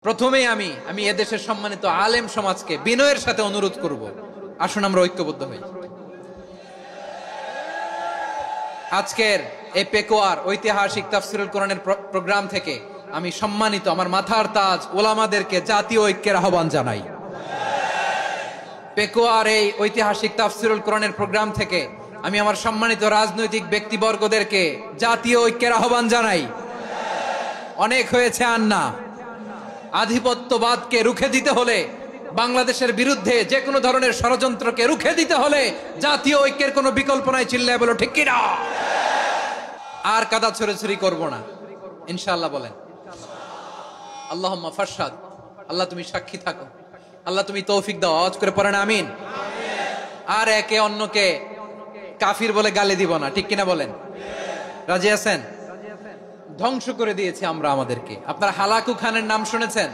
প্রথমেই আমি এদেশের সম্মানিত আলেম সমাজকে বিনয়ের সাথে অনুরোধ করব, আসুন আমরা ঐক্যবদ্ধ হই। আজকের এই পেকুয়ার ঐতিহাসিক তাফসিরুল কোরআনের প্রোগ্রাম থেকে আমি সম্মানিত আমার মাথার তাজ ওলামাদেরকে জাতীয় ঐক্যের আহ্বান জানাই। পেকুয়ার এই ঐতিহাসিক তাফসিরুল কোরআনের প্রোগ্রাম থেকে আমি আমার সম্মানিত রাজনৈতিক ব্যক্তিবর্গদেরকে জাতীয় ঐক্যের আহ্বান জানাই। অনেক হয়েছে আর না। আধিপত্যবাদকে রুখে দিতে হলে, বাংলাদেশের বিরুদ্ধে যে কোনো ধরনের ষড়যন্ত্রকে রুখে দিতে হলে জাতীয় ঐক্যের কোনো বিকল্প নাই। চিল্লায় বলো ঠিক কিনা? আর কাদা ছড়াছড়ি করব না ইনশাআল্লাহ। বলেন আল্লাহুম্মা ফারশাদ। আল্লাহ তুমি সাক্ষী থাকো, আল্লাহ তুমি তৌফিক দাও। আওয়াজ করে পড়েন আমিন। আর একে অন্যকে কাফির বলে গালি দিব না, ঠিক কিনা বলেন? রাজি আছেন? ধ্বংস করে দিয়েছি আমরা আমাদেরকে। আপনারা হালাকু খানের নাম শুনেছেন?